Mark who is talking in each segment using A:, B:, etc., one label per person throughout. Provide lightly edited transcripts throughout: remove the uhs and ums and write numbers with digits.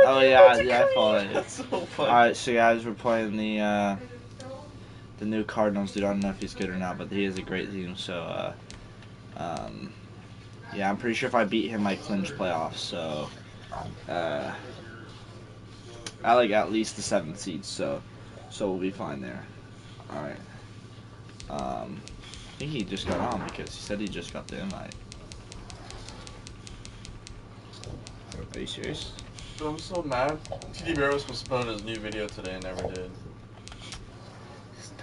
A: Oh yeah, yeah, I follow it.
B: That's so funny.
A: Alright, so guys, we're playing the new Cardinals dude. I don't know if he's good or not, but he is a great team. So yeah, I'm pretty sure if I beat him, I clinch playoffs. So uh, I like at least the seventh seed. So we'll be fine there. All right. I think he just got on because he said he just got the invite. Are you serious?
B: Dude, I'm so mad. TD Bear was supposed to put out his new video today and never did.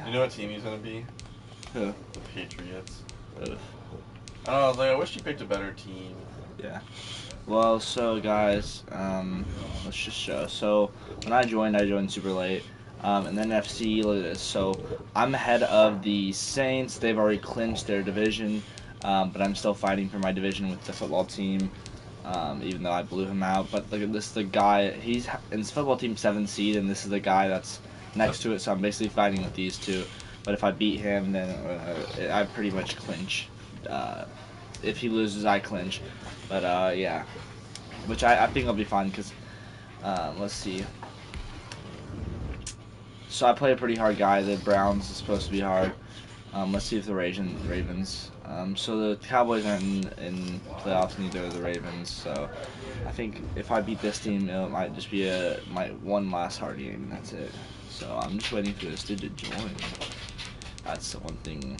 B: You know what team he's gonna be?
A: Who?
B: The Patriots.
A: Ugh.
B: I don't know, I was like, I wish he picked a better team.
A: Yeah. Well, so guys, let's just show. So when I joined super late. And then FC, look at this. So I'm ahead of the Saints. They've already clinched their division, but I'm still fighting for my division with the football team, even though I blew him out. But look at this, the guy, he's in his football team 7th seed, and this is the guy that's next to it. So I'm basically fighting with these two. But if I beat him, then I pretty much clinch. Uh, if he loses, I clinch. But yeah, which I think I'll be fine because let's see. So I play a pretty hard guy. The Browns is supposed to be hard. Let's see if the Ravens. So the Cowboys aren't in playoffs, neither are the Ravens. So I think if I beat this team, it might just be my one last hard game. And that's it. So I'm just waiting for this dude to join. That's the one thing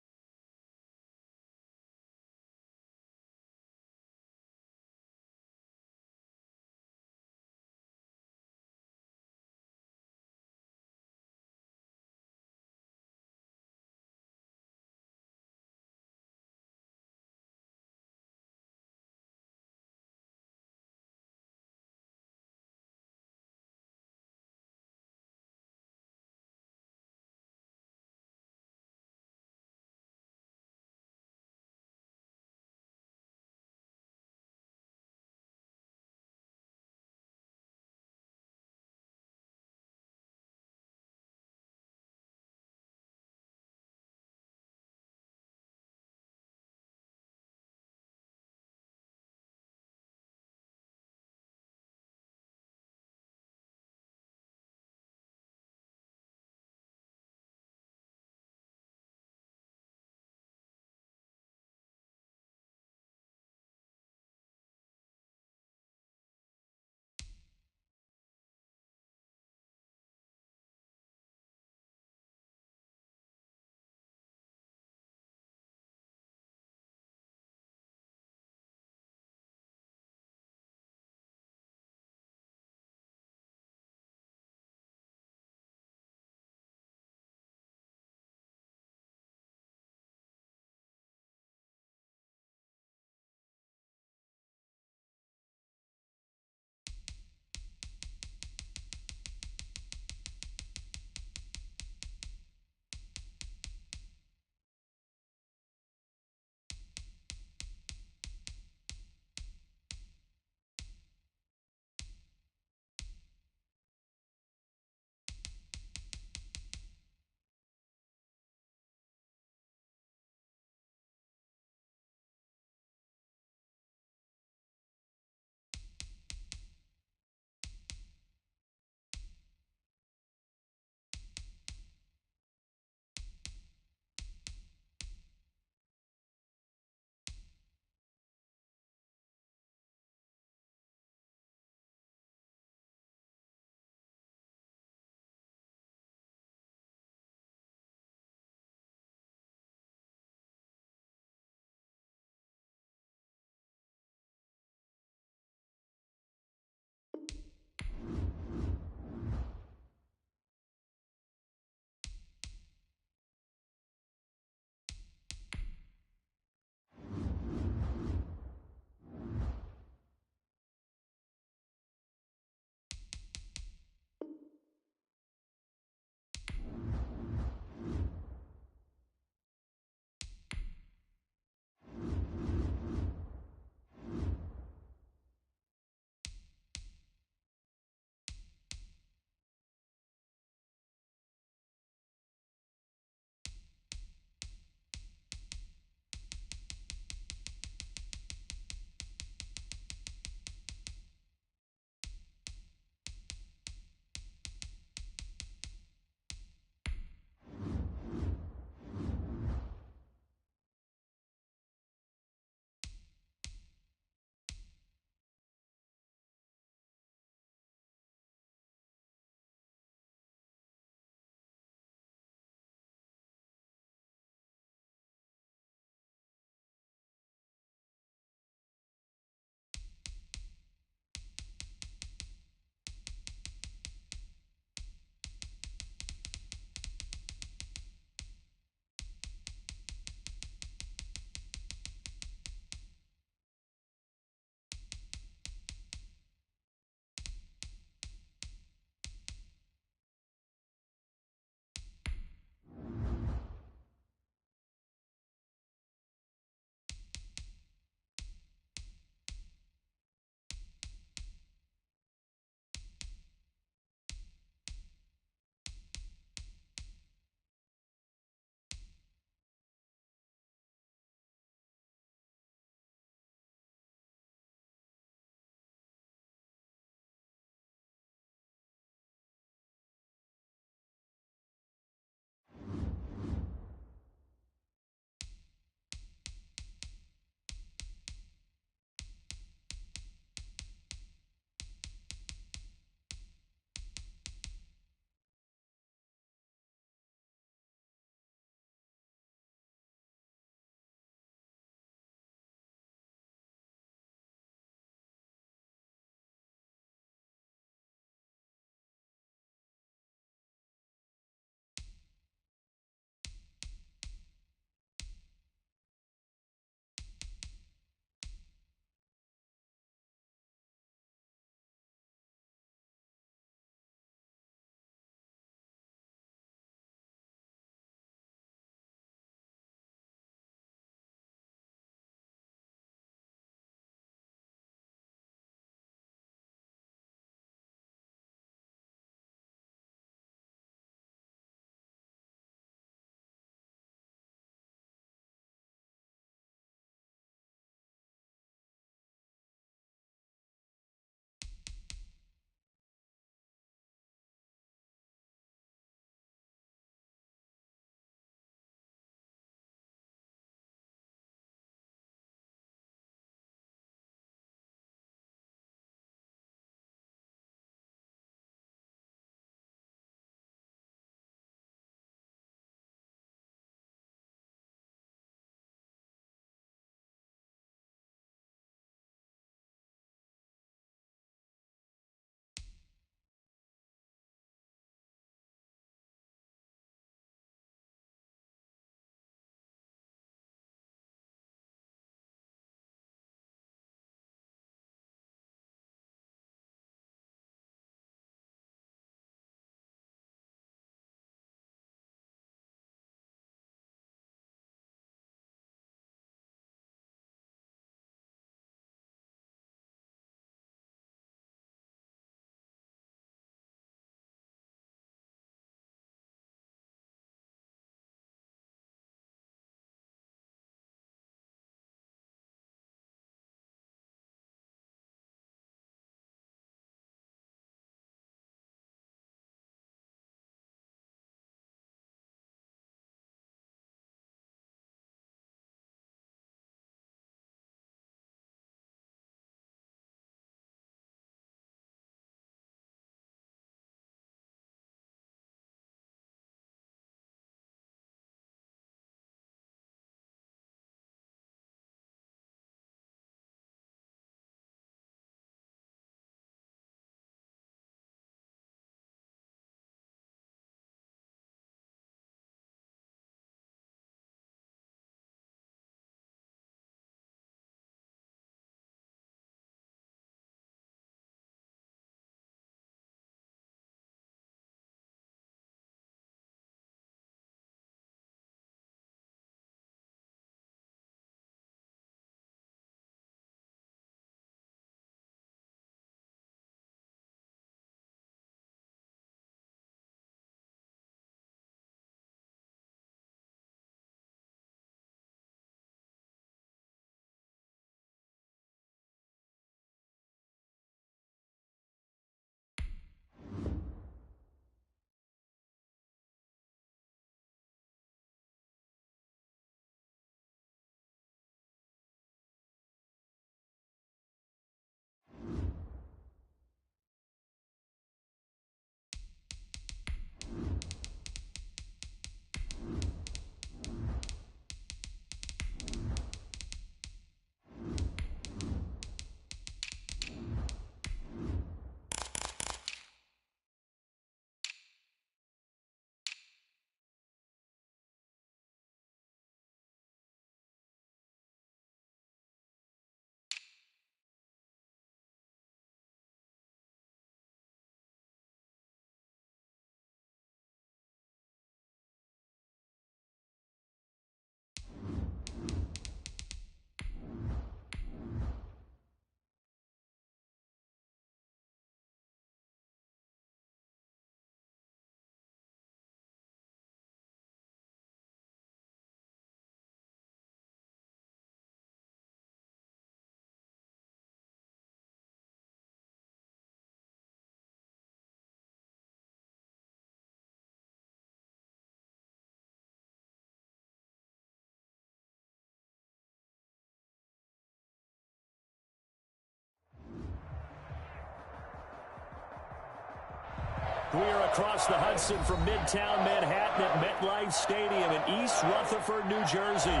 C: We are across the Hudson from Midtown Manhattan at MetLife Stadium in East Rutherford, New Jersey.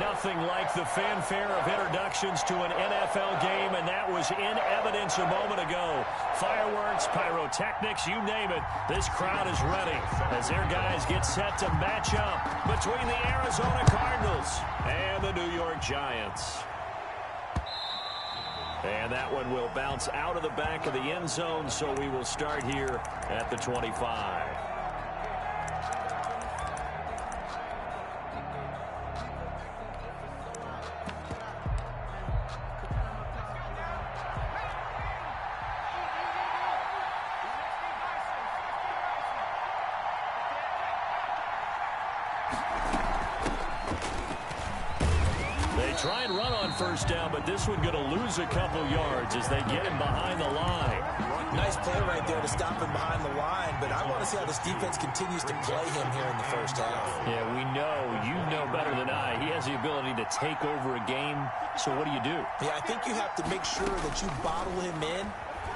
C: Nothing like the fanfare of introductions to an NFL game, and that was in evidence a moment ago. Fireworks, pyrotechnics, you name it. This crowd is ready as their guys get set to match up between the Arizona Cardinals and the New York Giants. And that one will bounce out of the back of the end zone, so we will start here at the 25. Try and run on first down, but this one going to lose a couple yards as they get him behind the line.
D: Nice play right there to stop him behind the line, but I want to see how this defense continues to play him here in the first half.
C: Yeah, we know. You know better than I. He has the ability to take over a game, so what do you do?
D: Yeah, I think you have to make sure that you bottle him in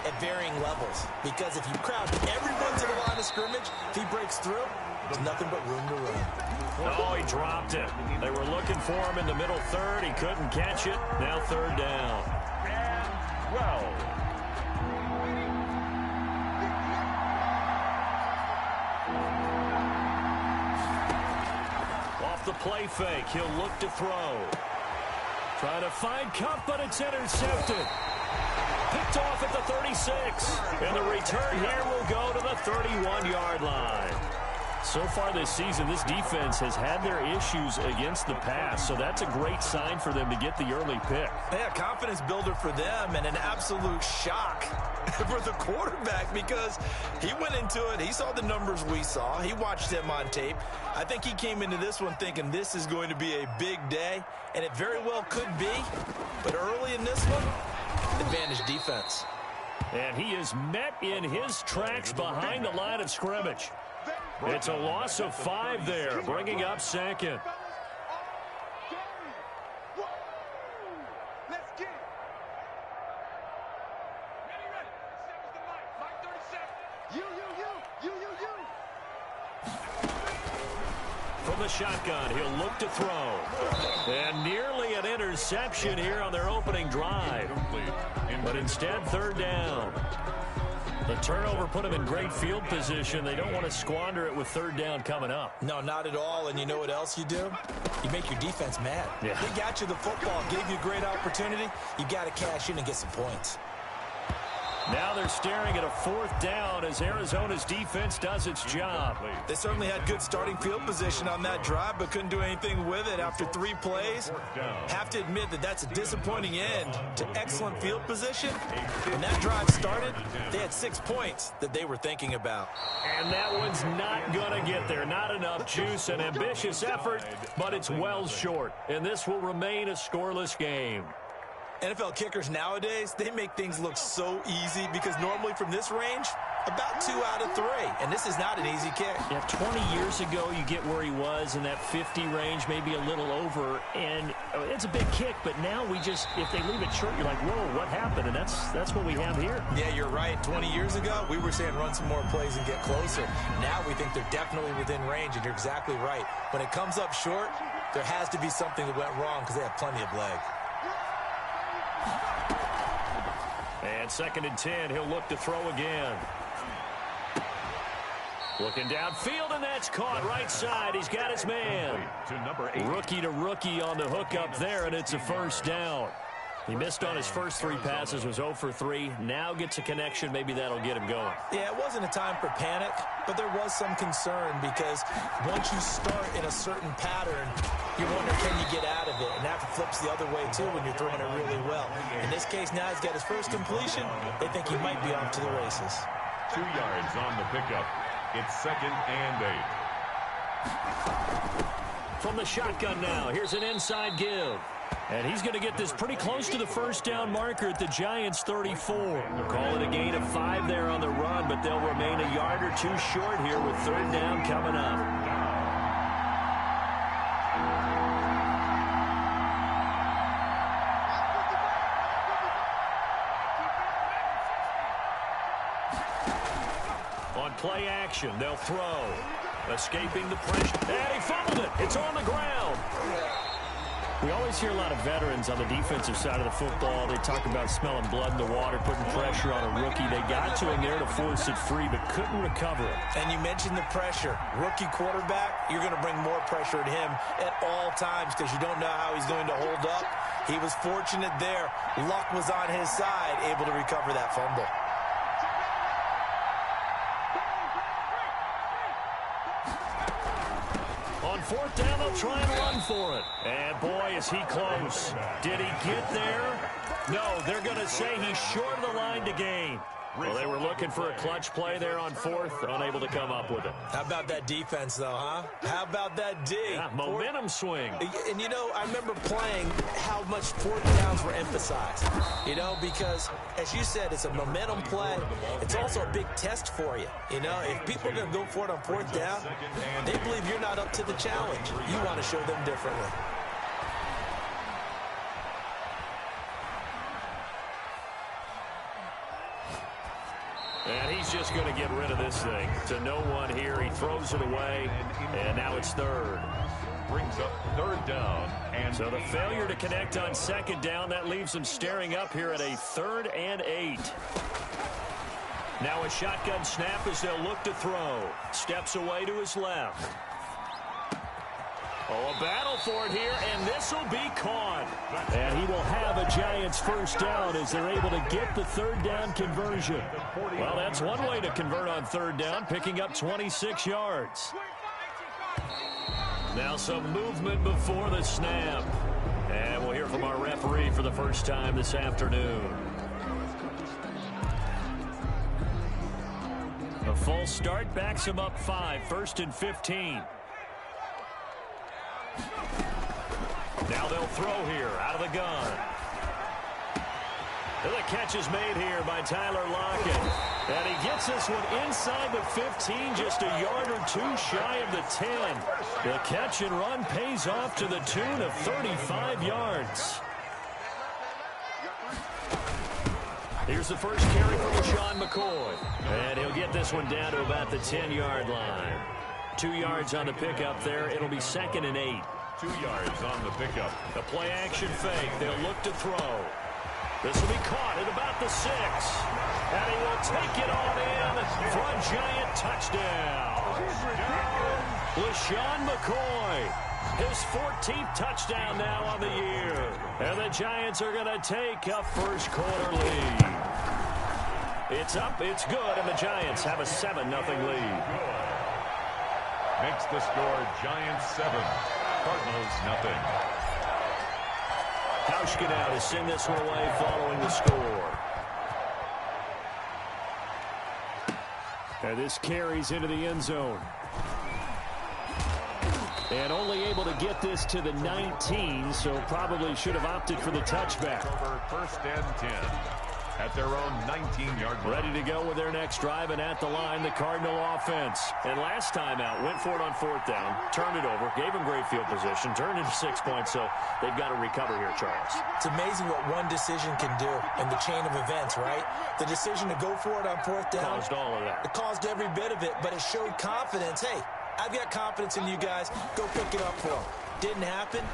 D: at varying levels, because if you crowd everyone to the line of scrimmage, if he breaks through, there's nothing but room to run.
C: Oh, he dropped it. They were looking for him in the middle third. He couldn't catch it. Now third down. And 12. Off the play fake, he'll look to throw. Trying to find Kupp, but it's intercepted. Picked off at the 36. And the return here will go to the 31-yard line. So far this season, this defense has had their issues against the pass, so that's a great sign for them to get the early pick.
D: Yeah, confidence builder for them and an absolute shock for the quarterback because he went into it. He saw the numbers we saw. He watched them on tape. I think he came into this one thinking this is going to be a big day, and it very well could be. But early in this one, advantage defense.
C: And he is met in his tracks behind the line of scrimmage. It's a loss of 5 there, bringing up second. From the shotgun, he'll look to throw. And nearly an interception here on their opening drive. But instead, third down. The turnover put them in great field position. They don't want to squander it with third down coming up.
D: No, not at all. And you know what else you do? You make your defense mad.
C: Yeah.
D: They got you the football, gave you a great opportunity. You got to cash in and get some points.
C: Now they're staring at a fourth down as Arizona's defense does its job.
D: They certainly had good starting field position on that drive, but couldn't do anything with it after 3 plays. Have to admit that that's a disappointing end to excellent field position. When that drive started, they had 6 points that they were thinking about.
C: And that one's not going to get there. Not enough juice. An ambitious effort, but it's well short. And this will remain a scoreless game.
D: NFL kickers nowadays, they make things look so easy because normally from this range, about 2 out of 3. And this is not an easy kick.
C: Yeah, 20 years ago, you get where he was in that 50 range, maybe a little over. And it's a big kick, but now we just, if they leave it short, you're like, whoa, what happened? And that's what we have here.
D: Yeah, you're right. 20 years ago, we were saying run some more plays and get closer. Now we think they're definitely within range, and you're exactly right. When it comes up short, there has to be something that went wrong because they have plenty of leg.
C: And 2nd and 10, he'll look to throw again. Looking downfield, and that's caught right side. He's got his man. Rookie to rookie on the hook up there, and it's a first down. He missed on his first 3 passes, was 0 for 3. Now gets a connection. Maybe that'll get him going.
D: Yeah, it wasn't a time for panic, but there was some concern because once you start in a certain pattern, you wonder, can you get out of it? And that flips the other way, too, when you're throwing it really well. In this case, now he's got his first completion. They think he might be off to the races.
E: 2 yards on the pickup. It's 2nd and 8.
C: From the shotgun now, here's an inside give. And he's going to get this pretty close to the first down marker at the Giants' 34. Call it a gain of 5 there on the run, but they'll remain a yard or 2 short here with third down coming up. On On play action, they'll throw. Escaping the pressure. And he fumbled it. It's on the ground. We always hear a lot of veterans on the defensive side of the football. They talk about smelling blood in the water, putting pressure on a rookie. They got to him there to force it free, but couldn't recover it.
D: And you mentioned the pressure. Rookie quarterback, you're going to bring more pressure at him at all times because you don't know how he's going to hold up. He was fortunate there. Luck was on his side, able to recover that fumble.
C: On fourth down, they'll try and run for it. And boy, is he close. Did he get there? No, they're going to say he's short of the line to gain. Well, they were looking for a clutch play there on fourth, unable to come up with it.
D: How about that defense, though, huh? How about that D?
C: Yeah, momentum swing.
D: And, you know, I remember playing how much fourth downs were emphasized, you know, because, as you said, it's a momentum play. It's also a big test for you. You know, if people are going to go for it on fourth down, they believe you're not up to the challenge. You want to show them differently.
C: And he's just going to get rid of this thing. To no one here. He throws it away, and now it's third.
E: Brings up third down. And
C: so the failure to connect on second down, that leaves him staring up here at a 3rd and 8. Now a shotgun snap as they'll look to throw. Steps away to his left. Oh, a battle for it here, and this will be caught. And he will have a Giants first down as they're able to get the third down conversion. Well, that's one way to convert on third down, picking up 26 yards. Now some movement before the snap. And we'll hear from our referee for the first time this afternoon. A false start backs him up 5, 1st and 15. Now they'll throw here out of the gun. And the catch is made here by Tyler Lockett. And he gets this one inside the 15, just a yard or two shy of the 10. The catch and run pays off to the tune of 35 yards. Here's the first carry for LaShawn McCoy. And he'll get this one down to about the 10-yard line. 2 yards on the pickup there. It'll be 2nd and 8.
E: 2 yards on the pickup.
C: The play action fake. They'll look to throw. This will be caught at about the 6. And he will take it on in for a Giant touchdown. LaShawn McCoy, his 14th touchdown now on the year. And the Giants are going to take a first quarter lead. It's up, it's good, and the Giants have a 7-0 lead.
E: Makes the score Giants 7. Cardinals nothing.
C: Hauschka now to send this one away following the score. And this carries into the end zone. And only able to get this to the 19, so probably should have opted for the touchback.
E: Over 1st and 10. At their own 19-yard line.
C: Ready to go with their next drive, and at the line, the Cardinal offense. And last time out, went for it on 4th down, turned it over, gave them great field position, turned into 6 points, so they've got to recover here, Charles.
D: It's amazing what one decision can do in the chain of events, right? The decision to go for it on 4th down.
C: Caused all of that.
D: It caused every bit of it, but it showed confidence. Hey, I've got confidence in you guys. Go pick it up for them. Didn't happen.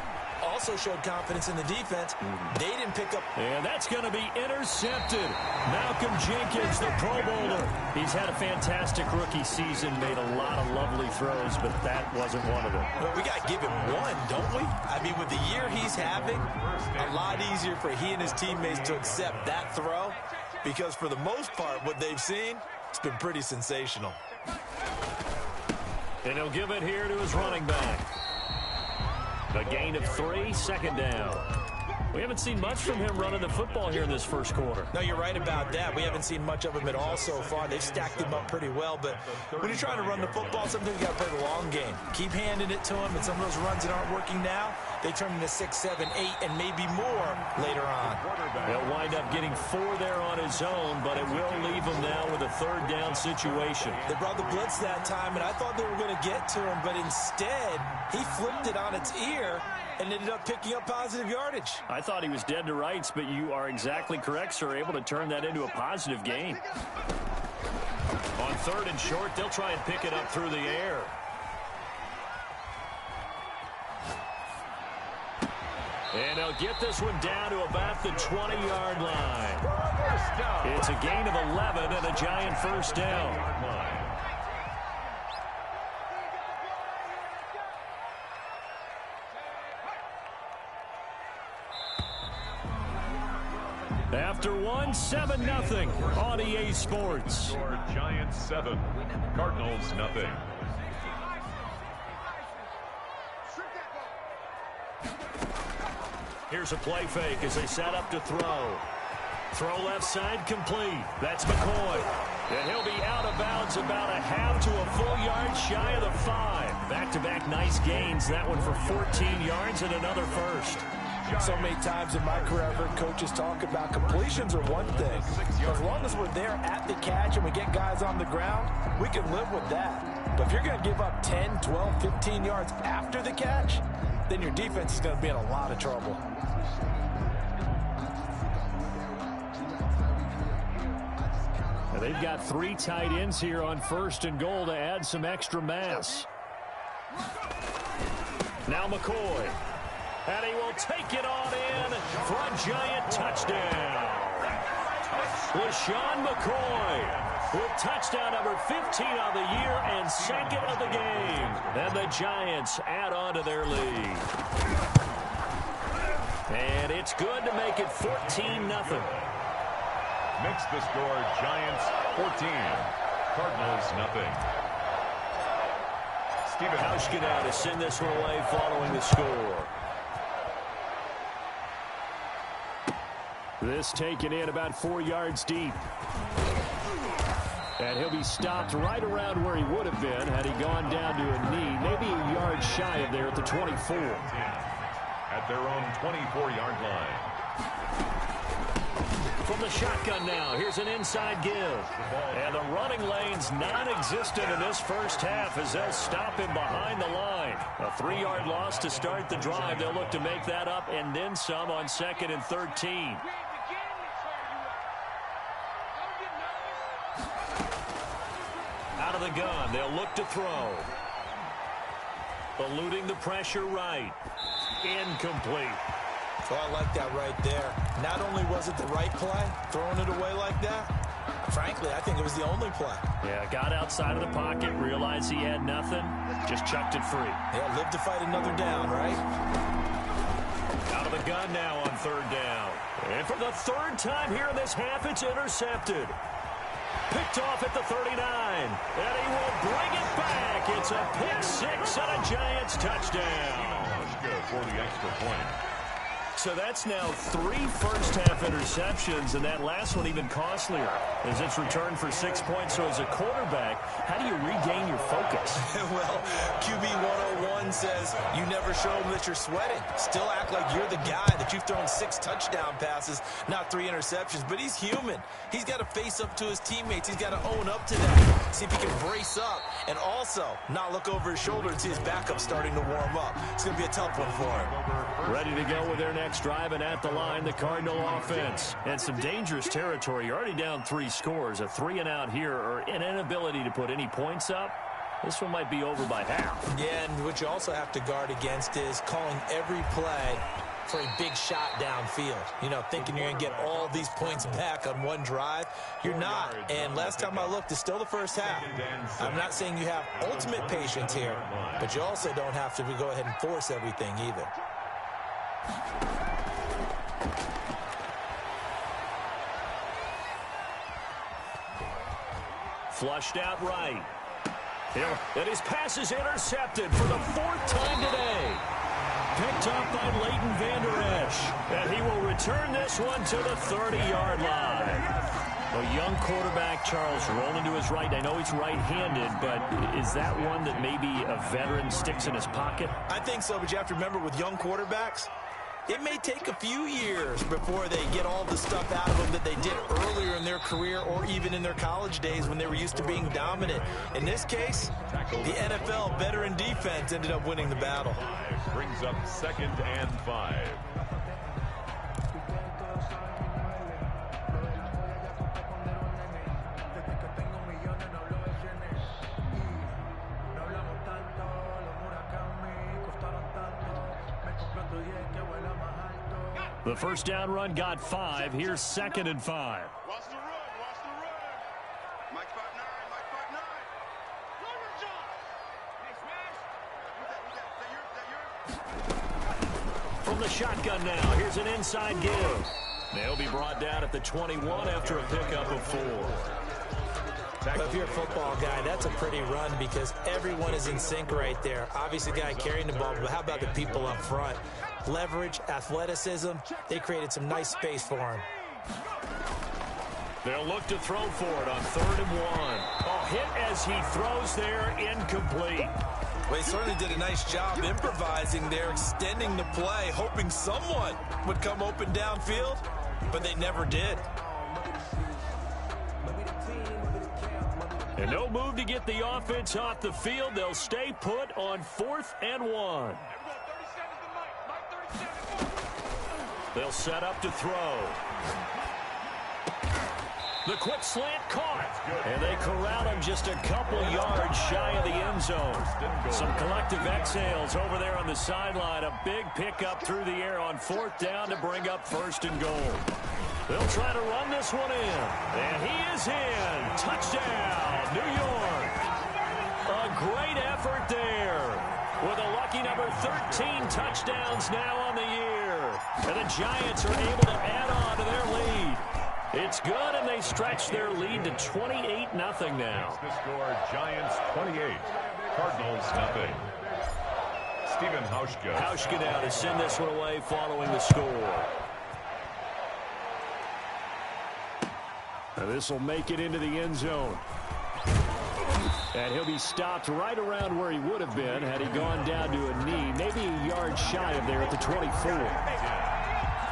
D: Also showed confidence in the defense. They didn't pick up.
C: And that's going to be intercepted. Malcolm Jenkins, the Pro Bowler. He's had a fantastic rookie season, made a lot of lovely throws, but that wasn't one of them.
D: Well, we got to give him one, don't we? I mean, with the year he's having, a lot easier for he and his teammates to accept that throw, because for the most part, what they've seen, it's been pretty sensational.
C: And he'll give it here to his running back. A gain of 3, 2nd down. We haven't seen much from him running the football here in this first quarter.
D: No, you're right about that. We haven't seen much of him at all so far. They've stacked him up pretty well, but when you're trying to run the football, sometimes you got to play the long game. Keep handing it to him, and some of those runs that aren't working now, they turn into 6, 7, 8, and maybe more later on.
C: He'll wind up getting 4 there on his own, but it will leave him now with a 3rd down situation.
D: They brought the blitz that time, and I thought they were going to get to him, but instead, he flipped it on its ear and ended up picking up positive yardage.
C: I thought he was dead to rights, but you are exactly correct, sir. Able to turn that into a positive gain.
E: On
C: On 3rd and short, they'll try and pick it up through the air. And they'll get this one down to about the 20-yard line. It's a gain of 11 and a Giant first down. After 7-0 on EA Sports.
E: Score Giants 7, Cardinals nothing.
C: Here's a play fake as they set up to throw. Throw left side complete. That's McCoy. And he'll be out of bounds about a half to a full yard shy of the 5. Back-to-back nice gains. That one for 14 yards and another first.
D: So many times in my career, I've heard coaches talk about completions are one thing. As long as we're there at the catch and we get guys on the ground, we can live with that. But if you're going to give up 10, 12, 15 yards after the catch, then your defense is going to be in a lot of trouble.
C: Now they've got 3 tight ends here on 1st and goal to add some extra mass. Now McCoy. And he will take it on in for a Giant touchdown. LeSean McCoy with touchdown number 15 on the year and 2nd of the game. And the Giants add on to their lead. And it's good to make it 14-0.
E: Makes the score Giants 14, Cardinals nothing. Stephen
C: Hauschka now to send this one away following the score. This taken in about 4 yards deep. And he'll be stopped right around where he would have been had he gone down to a knee, maybe a yard shy of there at the 24.
E: At their own 24-yard line.
C: From the shotgun now, here's an inside give. And the running lane's non-existent in this first half as they'll stop him behind the line. A 3-yard loss to start the drive. They'll look to make that up and then some on 2nd and 13. Out of the gun, they'll look to throw. Eluding the pressure right. Incomplete.
D: Well, I like that right there. Not only was it the right play, throwing it away like that, frankly, I think it was the only play.
C: Yeah, got outside of the pocket, realized he had nothing, just chucked it free.
D: Yeah, live to fight another down, right?
C: Out of the gun now on 3rd down. And for the 3rd time here in this half, it's intercepted. Picked off at the 39. And he will bring it back. It's a pick 6 and a Giants touchdown.
E: For the extra point.
C: So that's now 3 first-half interceptions, and that last one even costlier as it's returned for 6 points. So as a quarterback, how do you regain your focus?
D: Well, QB 101 says you never show them that you're sweating. Still act like you're the guy, that you've thrown 6 touchdown passes, not 3 interceptions. But he's human. He's got to face up to his teammates. He's got to own up to that. See if he can brace up and also not look over his shoulder and see his backup starting to warm up. It's going to be a tough one for him.
C: Ready to go with their next drive, and at the line, the Cardinal offense. And some dangerous territory. You're already down 3 scores. A 3-and-out here, or an inability to put any points up. This one might be over by half.
D: Yeah, and what you also have to guard against is calling every play for a big shot downfield. You know, thinking you're going to get all these points back on one drive. You're not. And last time I looked, it's still the first half. I'm not saying you have ultimate patience here, but you also don't have to go ahead and force everything either.
C: Flushed out right. And his pass is intercepted for the 4th time today. Picked up by Leighton Vander Esch. And he will return this one to the 30-yard line. A young quarterback, Charles, rolling to his right. I know he's right-handed, but is that one that maybe a veteran sticks in his pocket?
D: I think so, but you have to remember with young quarterbacks, it may take a few years before they get all the stuff out of them that they did earlier in their career or even in their college days when they were used to being dominant. In this case, the NFL veteran defense ended up winning the battle.
E: Brings up 2nd and 5.
C: The first down run got 5. Here's 2nd and 5.
F: Watch the run. Watch the run. Mike 5-9. Mike 5-9. Run your job. Hey, Smash. Is that yours?
C: From the shotgun now, here's an inside give. They'll be brought down at the 21 after a pickup of 4.
G: But if you're a football guy, that's a pretty run because everyone is in sync right there. Obviously, the guy carrying the ball, but how about the people up front? Leverage, athleticism, they created some nice space for him.
C: They'll look to throw for it on 3rd and 1. A hit as he throws there, incomplete.
D: Well, he certainly did a nice job improvising there, extending the play, hoping someone would come open downfield, but they never did.
C: And no move to get the offense off the field. They'll stay put on 4th and 1. They'll set up to throw. The quick slant caught. And they corral him just a couple yards shy of the end zone. Some collective exhales over there on the sideline. A big pickup through the air on 4th down to bring up 1st and goal. They'll try to run this one in. And he is in. Touchdown, New York. A great effort there. With a lucky number 13 touchdowns now on the year. And the Giants are able to add on to their lead. It's good, and they stretch their lead to 28-0 now.
E: The score, Giants 28, Cardinals nothing. Stephen Hauschka.
C: Hauschka now to send this one away following the score. Now this will make it into the end zone. And he'll be stopped right around where he would have been had he gone down to a knee, maybe a yard shy of there at the 24.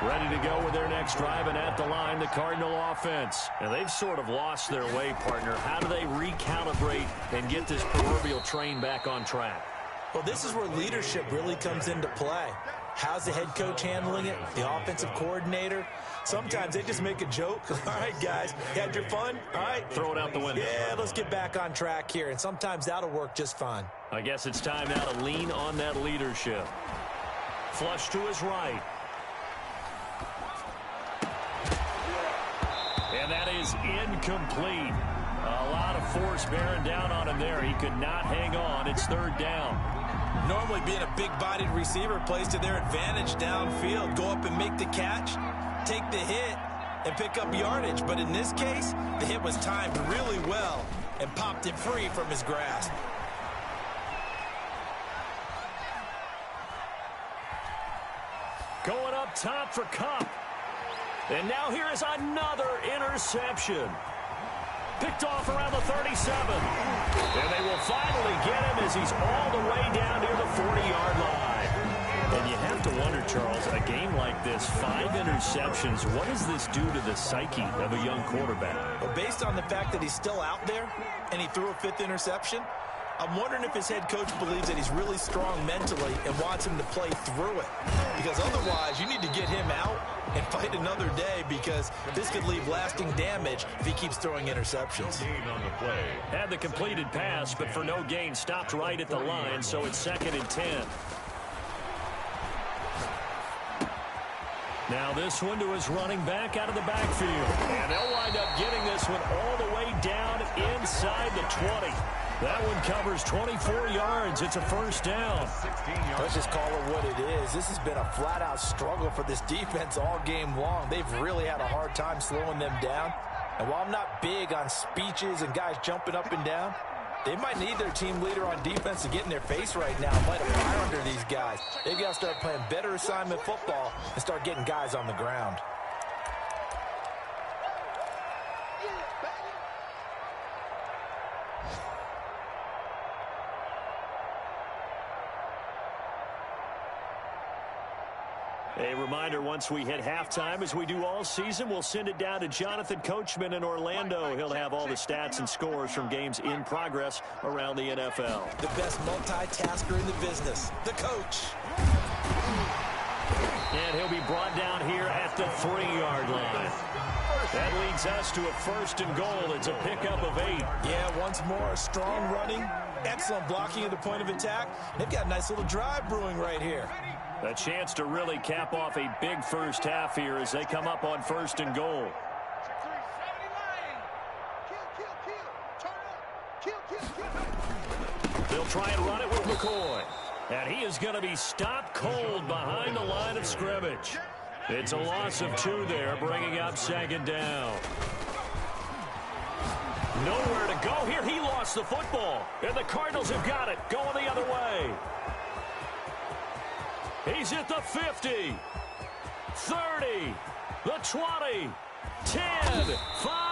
C: Ready to go with their next drive, and at the line, the Cardinal offense. And they've sort of lost their way, partner. How do they recalibrate and get this proverbial train back on track?
G: Well, this is where leadership really comes into play. How's the head coach handling it? The offensive coordinator? Sometimes they just make a joke. All right, guys, you had your fun? All right.
C: Throw it out the window.
G: Yeah, let's get back on track here. And sometimes that'll work just fine.
C: I guess it's time now to lean on that leadership. Flush to his right. And that is incomplete. A lot of force bearing down on him there. He could not hang on. It's 3rd down.
D: Normally being a big-bodied receiver plays to their advantage downfield. Go up and make the catch, take the hit, and pick up yardage. But in this case, the hit was timed really well and popped it free from his grasp.
C: Going up top for Kupp. And now here is another interception. Picked off around the 37. And they will finally get him as he's all the way down near the 40-yard line. And you have to wonder, Charles, a game like this, 5 interceptions, what does this do to the psyche of a young quarterback?
G: Well, based on the fact that he's still out there and he threw a 5th interception, I'm wondering if his head coach believes that he's really strong mentally and wants him to play through it. Because otherwise, you need to get him out and fight another day, because this could leave lasting damage if he keeps throwing interceptions.
E: On the play.
C: Had the completed pass, but for no gain, stopped right at the line, so it's 2nd and 10. Now this one to his running back out of the backfield. And they'll wind up getting this one all the way down inside the 20. That one covers 24 yards. It's a 1st down.
G: Let's just call it what it is. This has been a flat-out struggle for this defense all game long. They've really had a hard time slowing them down. And while I'm not big on speeches and guys jumping up and down, they might need their team leader on defense to get in their face right now and light a fire under these guys. They've got to start playing better assignment football and start getting guys on the ground.
C: A reminder, once we hit halftime, as we do all season, we'll send it down to Jonathan Coachman in Orlando. He'll have all the stats and scores from games in progress around the NFL.
G: The best multitasker in the business, the coach.
C: And he'll be brought down here at the 3-yard line. That leads us to a 1st and goal. It's a pickup of 8.
G: Yeah, once more, strong running, excellent blocking at the point of attack. They've got a nice little drive brewing right here.
C: A chance to really cap off a big first half here as they come up on 1st and goal. They'll try and run it with McCoy. And he is going to be stopped cold behind the line of scrimmage. It's a loss of 2 there, bringing up 2nd down. Nowhere to go here. He lost the football. And the Cardinals have got it. Going the other way. He's at the 50. 30. The 20. 10. 5.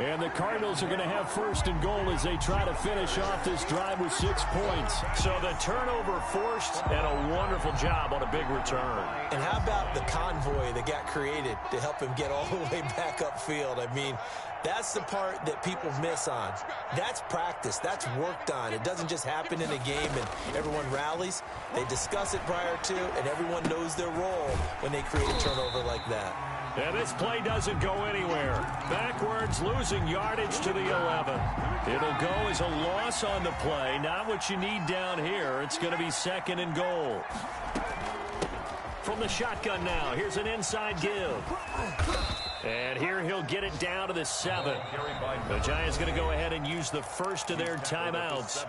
C: And the Cardinals are going to have 1st and goal as they try to finish off this drive with 6 points. So the turnover forced and a wonderful job on a big return.
G: And how about the convoy that got created to help him get all the way back upfield? I mean, that's the part that people miss on. That's practice. That's worked on. It doesn't just happen in a game and everyone rallies. They discuss it prior to, and everyone knows their role when they create a turnover like that.
C: And this play doesn't go anywhere. Backwards, losing yardage to the 11. It'll go as a loss on the play. Not what you need down here. It's going to be 2nd and goal. From the shotgun now, here's an inside give. And here he'll get it down to the 7. The Giants going to go ahead and use the first of their timeouts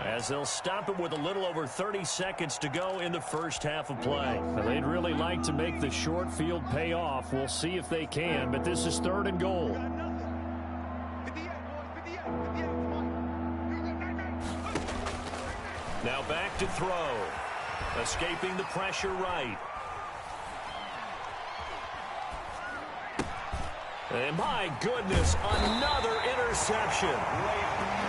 C: as they'll stop it with a little over 30 seconds to go in the first half of play. Now, they'd really like to make the short field pay off. We'll see if they can, but this is 3rd and goal. Now back to throw. Escaping the pressure right. And my goodness, another interception.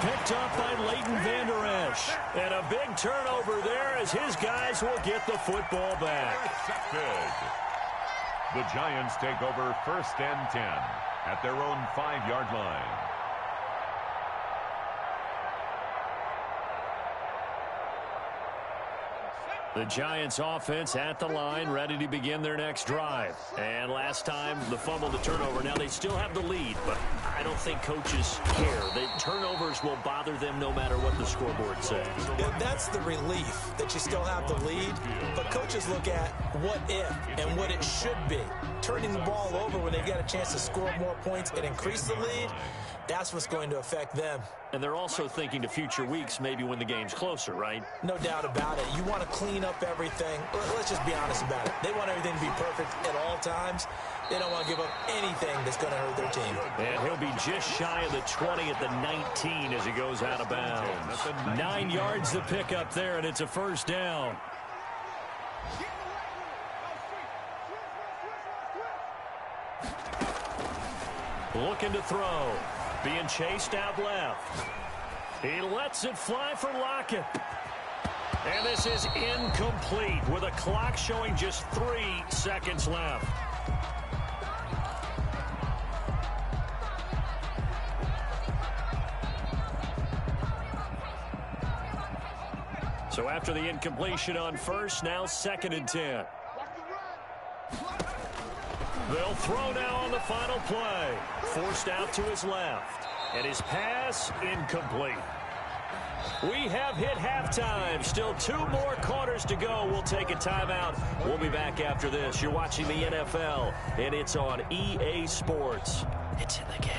C: Picked up by Leighton Vander Esch. And a big turnover there as his guys will get the football back.
E: The Giants take over 1st and 10 at their own 5-yard line.
C: The Giants offense at the line, ready to begin their next drive. And last time, the fumble, the turnover. Now they still have the lead, but I don't think coaches care. The turnovers will bother them no matter what the scoreboard says.
G: Yeah, that's the relief that you still have the lead, but coaches look at what if and what it should be. Turning the ball over when they get a chance to score more points and increase the lead, that's what's going to affect them.
C: And they're also thinking to future weeks, maybe when the game's closer, right?
G: No doubt about it. You want to clean up everything. Let's just be honest about it. They want everything to be perfect at all times. They don't want to give up anything that's going to hurt their team.
C: And he'll be just shy of the 20 at the 19 as he goes out of bounds. 9 yards to pick up there, and it's a 1st down. Looking to throw. Being chased out left. He lets it fly for Lockett. And this is incomplete with a clock showing just 3 seconds left. So after the incompletion on 1st, now 2nd and 10. They'll throw now on the final play. Forced out to his left. And his pass incomplete. We have hit halftime. Still 2 more quarters to go. We'll take a timeout. We'll be back after this. You're watching the NFL, and it's on EA Sports. It's in the game.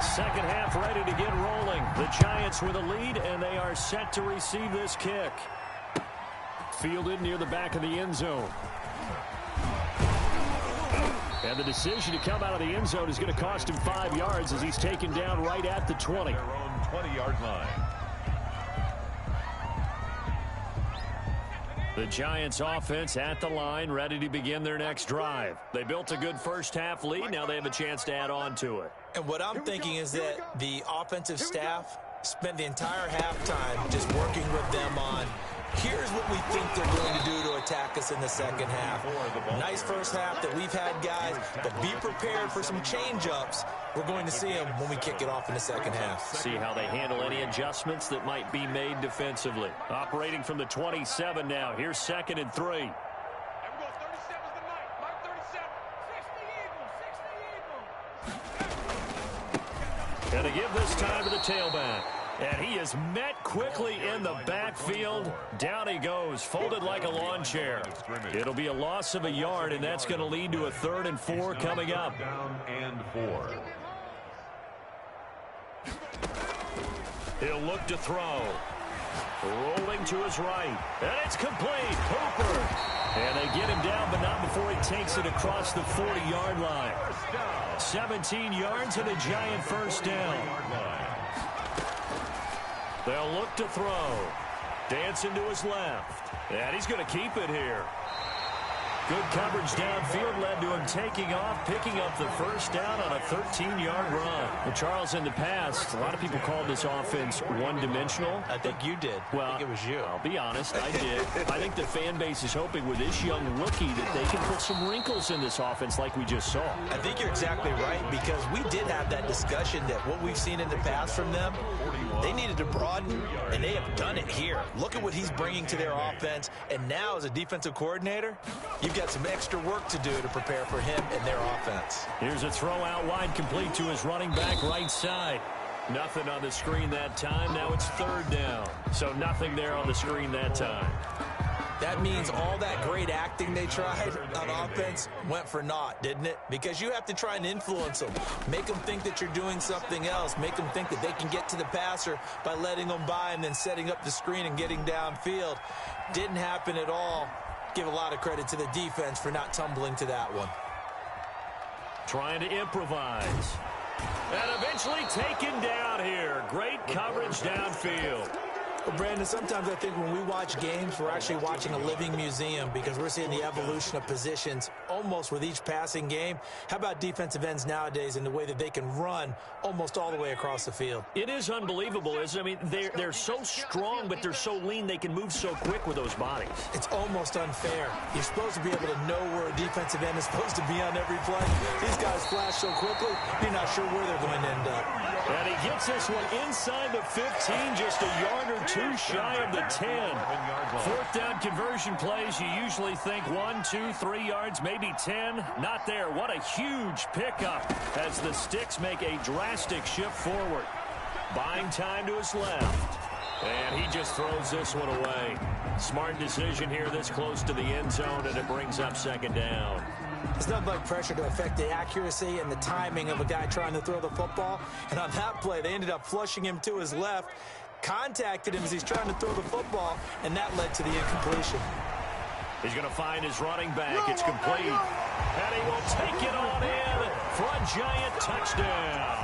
C: Second half ready to get rolling. The Giants with a lead, and they are set to receive this kick. Fielded near the back of the end zone. And the decision to come out of the end zone is going to cost him 5 yards as he's taken down right at the 20.
E: Their own 20-yard line.
C: The Giants offense at the line, ready to begin their next drive. They built a good first half lead. Now they have a chance to add on to it.
G: And what I'm thinking is that the offensive staff spent the entire halftime just working with them on, here's what we think they're going to do to attack us in the second half. Nice first half that we've had, guys, but be prepared for some change-ups. We're going to see them when we kick it off in the second half.
C: See how they handle any adjustments that might be made defensively. Operating from the 27 now. Here's 2nd and 3. And to give this time to the tailback. And he is met quickly in the backfield. Down he goes, folded like a lawn chair. It'll be a loss of a yard, and that's going to lead to a 3rd and 4 coming up.
E: Down and 4.
C: He'll look to throw. Rolling to his right. And it's complete. Hooper. And they get him down, but not before he takes it across the 40-yard line. 17 yards and a giant first down. They'll look to throw. Dancing to his left. And he's going to keep it here. Good coverage downfield led to him taking off, picking up the first down on a 13-yard run. Well, Charles, in the past, a lot of people called this offense one-dimensional.
G: I think you did.
C: Well,
G: I think it was you.
C: I'll be honest, I did. I think the fan base is hoping with this young rookie that they can put some wrinkles in this offense like we just saw.
G: I think you're exactly right, because we did have that discussion that what we've seen in the past from them, they needed to broaden, and they have done it here. Look at what he's bringing to their offense, and now as a defensive coordinator, you've got some extra work to do to prepare for him and their offense.
C: Here's a throw out wide, complete to his running back right side. Nothing on the screen that time. Now it's 3rd down. So nothing there on the screen that time.
G: That means all that great acting they tried on offense went for naught, didn't it? Because you have to try and influence them. Make them think that you're doing something else. Make them think that they can get to the passer by letting them by and then setting up the screen and getting downfield. Didn't happen at all. Give a lot of credit to the defense for not tumbling to that one.
C: Trying to improvise. And eventually taken down here. Great coverage downfield.
G: Well, Brandon, sometimes I think when we watch games, we're actually watching a living museum because we're seeing the evolution of positions almost with each passing game. How about defensive ends nowadays and the way that they can run almost all the way across the field?
C: It is unbelievable, isn't it? I mean, they're so strong, but they're so lean. They can move so quick with those bodies.
G: It's almost unfair. You're supposed to be able to know where a defensive end is supposed to be on every play. These guys flash so quickly, you're not sure where they're going to end up.
C: And he gets this one inside the 15, just a yard or two shy of the 10. 4th down conversion plays, you usually think 1, 2, 3 yards, maybe 10. Not there. What a huge pickup as the Sticks make a drastic shift forward. Buying time to his left. And he just throws this one away. Smart decision here this close to the end zone, and it brings up 2nd down.
G: It's nothing like pressure to affect the accuracy and the timing of a guy trying to throw the football. And on that play, they ended up flushing him to his left, contacted him as he's trying to throw the football, and that led to the incompletion.
C: He's going to find his running back. It's complete. And he will take it on in for a giant touchdown.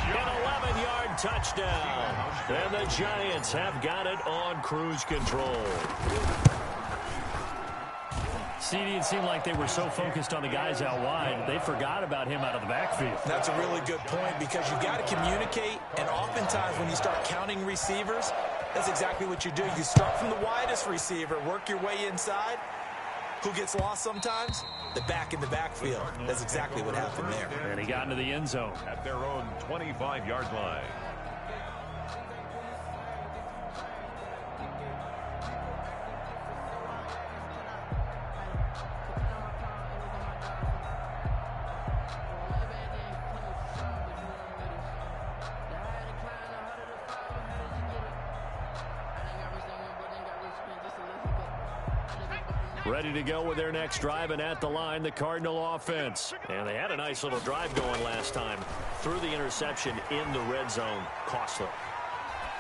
C: An 11-yard touchdown. And the Giants have got it on cruise control. CD, it seemed like they were so focused on the guys out wide, they forgot about him out of the backfield.
G: That's a really good point because you got to communicate, and oftentimes when you start counting receivers, that's exactly what you do. You start from the widest receiver, work your way inside. Who gets lost sometimes? The back in the backfield. That's exactly what happened there.
C: And he got into the end zone.
E: At their own 25-yard line.
C: Ready to go with their next drive, and at the line, the Cardinal offense. And they had a nice little drive going last time. Threw the interception in the red zone. Costly.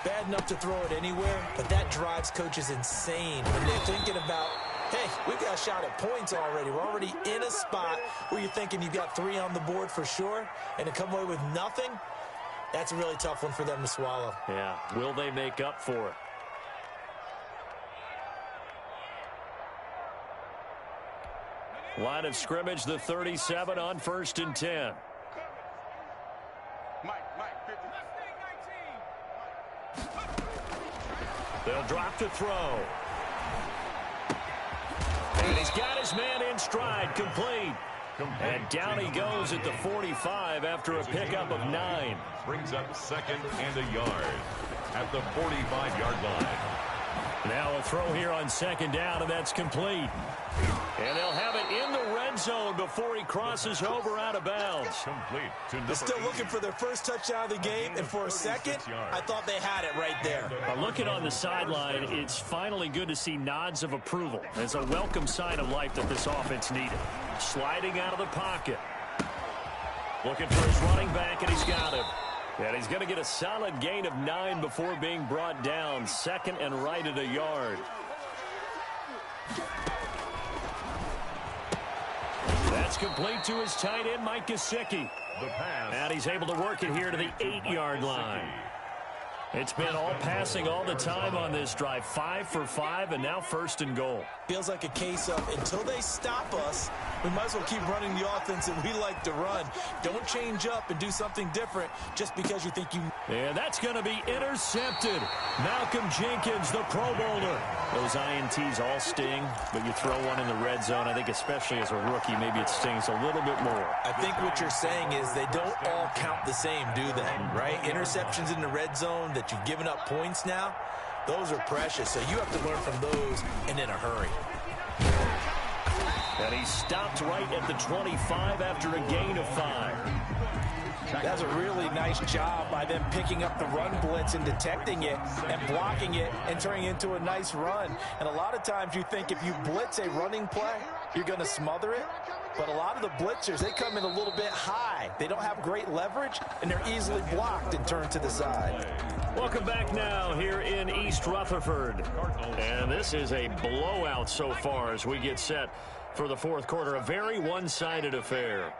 G: Bad enough to throw it anywhere, but that drives coaches insane when they're thinking about, hey, we've got a shot at points already. We're already in a spot where you're thinking you've got 3 on the board for sure, and to come away with nothing, that's a really tough one for them to swallow.
C: Yeah, will they make up for it? Line of scrimmage, the 37 on 1st and 10. They'll drop to throw. And he's got his man in stride, complete. And down he goes at the 45 after a pickup of 9.
E: Brings up 2nd and a yard at the 45-yard line.
C: Now a throw here on second down, and that's complete. And they'll have it in the red zone before he crosses over out of bounds.
E: Complete to
G: They're still looking for their first touchdown of the game, and for a second, I thought they had it right there.
C: Looking on the sideline, it's finally good to see nods of approval. It's a welcome sign of life that this offense needed. Sliding out of the pocket. Looking for his running back, and he's got him. And he's going to get a solid gain of 9 before being brought down. Second and right at a yard. That's complete to his tight end, Mike Gesicki.
E: the pass.
C: And he's able to work it here to the 8-yard line. It's been all passing all the time on this drive. 5 for 5, and now first and goal.
G: Feels like a case of until they stop us, we might as well keep running the offense that we like to run. Don't change up and do something different just because you think you...
C: And that's going to be intercepted. Malcolm Jenkins, the Pro Bowler. Those INTs all sting, but you throw one in the red zone, I think especially as a rookie, maybe it stings a little bit more.
G: I think what you're saying is they don't all count the same, do they? Right? Interceptions in the red zone that you've given up points now, those are precious. So you have to learn from those and in a hurry.
C: And he stopped right at the 25 after a gain of 5.
G: That's a really nice job by them picking up the run blitz and detecting it and blocking it and turning it into a nice run. And a lot of times you think if you blitz a running play, you're going to smother it. But a lot of the blitzers, they come in a little bit high. They don't have great leverage, and they're easily blocked and turned to the side.
C: Welcome back now here in East Rutherford. And this is a blowout so far as we get set for the fourth quarter. A very one-sided affair.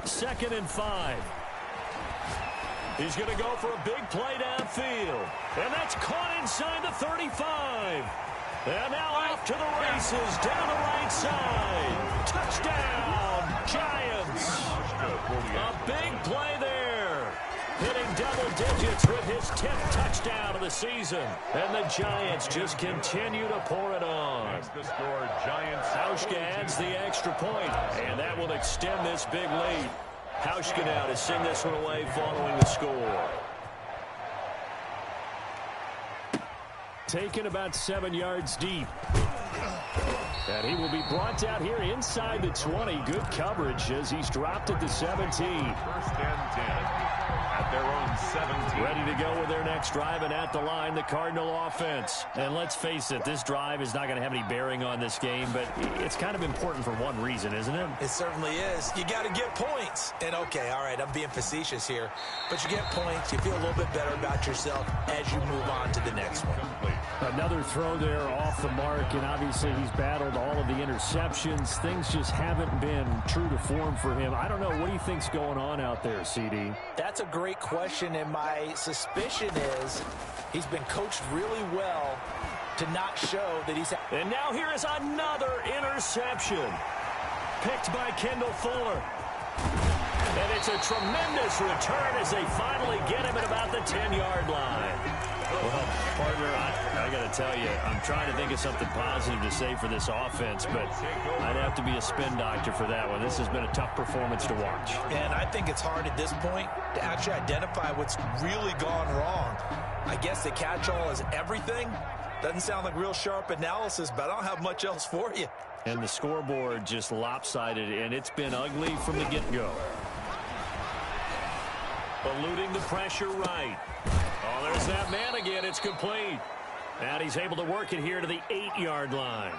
C: 2nd and 5. He's going to go for a big play downfield. And that's caught inside the 35. And now off to the races down the right side. Touchdown, Giants. A big play there. Hitting double digits with his 10th touchdown of the season. And the Giants just continue to pour it on.
E: That's the score, Giants.
C: Hauschka adds the extra point, and that will extend this big lead. Hauschka now to send this one away following the score. Taken about 7 yards deep. And he will be brought down here inside the 20. Good coverage as he's dropped at the 17.
E: 1st and 10 at their own 17.
C: Ready to go with their next drive, and at the line, the Cardinal offense. And let's face it, this drive is not going to have any bearing on this game, but it's kind of important for one reason, isn't it?
G: It certainly is. You got to get points. And, okay, all right, I'm being facetious here. But you get points, you feel a little bit better about yourself as you move on to the next one.
C: Another throw there off the mark, and obviously he's battled all of the interceptions. Things just haven't been true to form for him. I don't know. What do you think's going on out there, CD?
G: That's a great question, and my suspicion is he's been coached really well to not show that he's...
C: And now here is another interception. Picked by Kendall Fuller. And it's a tremendous return as they finally get him at about the 10-yard line. Well, partner, I got to tell you, I'm trying to think of something positive to say for this offense, but I'd have to be a spin doctor for that one. This has been a tough performance to watch.
G: And I think it's hard at this point to actually identify what's really gone wrong. I guess the catch-all is everything. Doesn't sound like real sharp analysis, but I don't have much else for you.
C: And the scoreboard just lopsided, and it's been ugly from the get-go. Eluding the pressure right. Oh, there's that man again. It's complete. And he's able to work it here to the 8-yard line.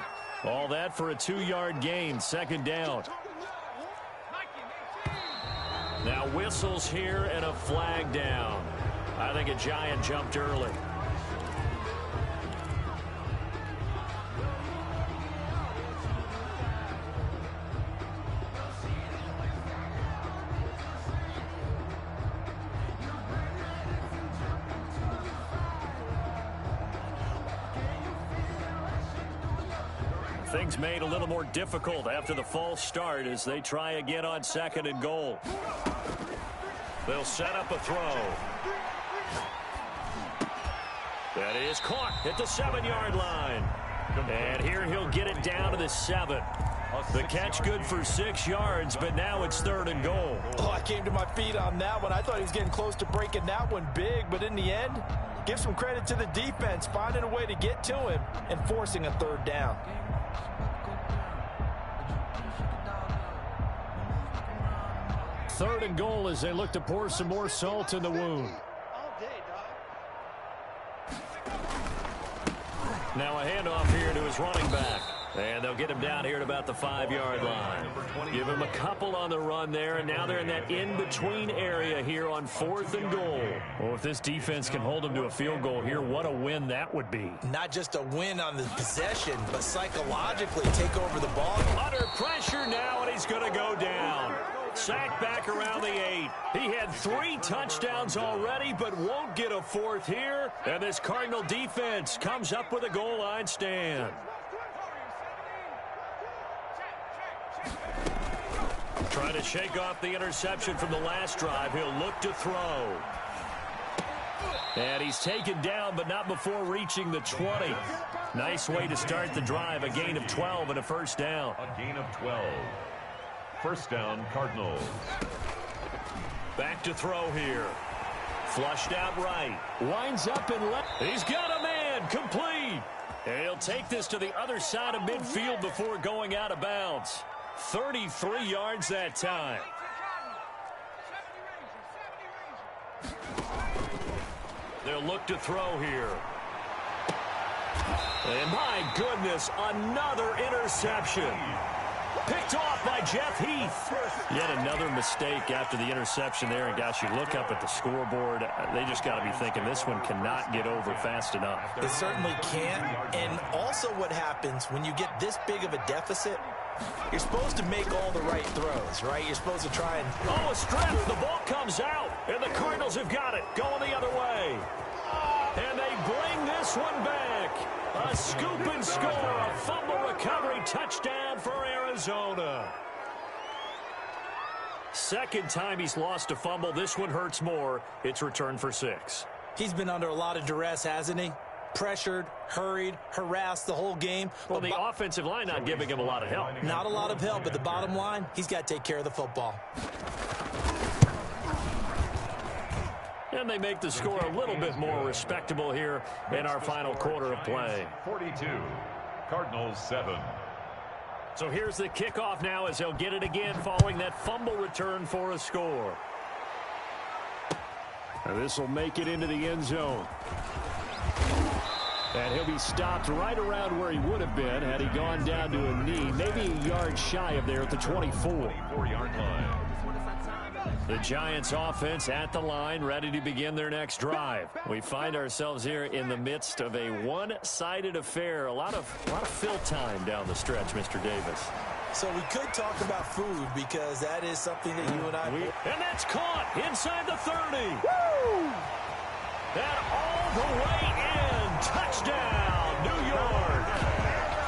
C: All that for a 2-yard gain. 2nd down. Now whistles here and a flag down. I think a Giant jumped early. Things made a little more difficult after the false start as they try again on 2nd and goal. They'll set up a throw. That is caught at the 7-yard line. And here he'll get it down to the 7. The catch good for 6 yards, but now it's 3rd and goal.
G: Oh, I came to my feet on that one. I thought he was getting close to breaking that one big, but in the end, give some credit to the defense, finding a way to get to him and forcing a 3rd down.
C: Third and goal as they look to pour some more salt in the wound. Now a handoff here to his running back. And they'll get him down here at about the 5-yard line. Give him a couple on the run there, and now they're in that in-between area here on 4th and goal. Well, if this defense can hold them to a field goal here, what a win that would be.
G: Not just a win on the possession, but psychologically take over the ball.
C: Under pressure now, and he's going to go down. Sacked back around the 8. He had 3 touchdowns already, but won't get a 4th here. And this Cardinal defense comes up with a goal line stand. Trying to shake off the interception from the last drive. He'll look to throw. And he's taken down, but not before reaching the 20. Nice way to start the drive. A gain of 12 and a 1st down.
E: A gain of 12. 1st down, Cardinals.
C: Back to throw here. Flushed out right. Winds up and left. He's got a man. Complete. And he'll take this to the other side of midfield before going out of bounds. 33 yards that time. They'll look to throw here. And my goodness, another interception. Picked off by Jeff Heath. Yet another mistake after the interception there. And gosh, you look up at the scoreboard, they just got to be thinking this one cannot get over fast enough.
G: It certainly can't. And also what happens when you get this big of a deficit, you're supposed to make all the right throws, right? You're supposed to try and...
C: Oh, a strip. The ball comes out, and the Cardinals have got it. Going the other way. And they bring this one back. A scoop and score. A fumble recovery touchdown for Arizona. Second time he's lost a fumble. This one hurts more. It's returned for 6.
G: He's been under a lot of duress, hasn't he? Pressured, hurried, harassed the whole game.
C: Well, the offensive line not giving him a lot of help.
G: Not a lot of help, but the bottom line, he's got to take care of the football.
C: And they make the score a little bit more respectable here in our final quarter of play.
E: 42, Cardinals 7.
C: So here's the kickoff now as they'll get it again following that fumble return for a score. This will make it into the end zone. And he'll be stopped right around where he would have been had he gone down to a knee, maybe a yard shy of there at the 24-yard line. The Giants offense at the line, ready to begin their next drive. We find ourselves here in the midst of a one-sided affair. A lot of fill time down the stretch, Mr. Davis.
G: So we could talk about food because that is something that you and I...
C: And that's caught inside the 30. Woo! And all the way in. Touchdown, New York.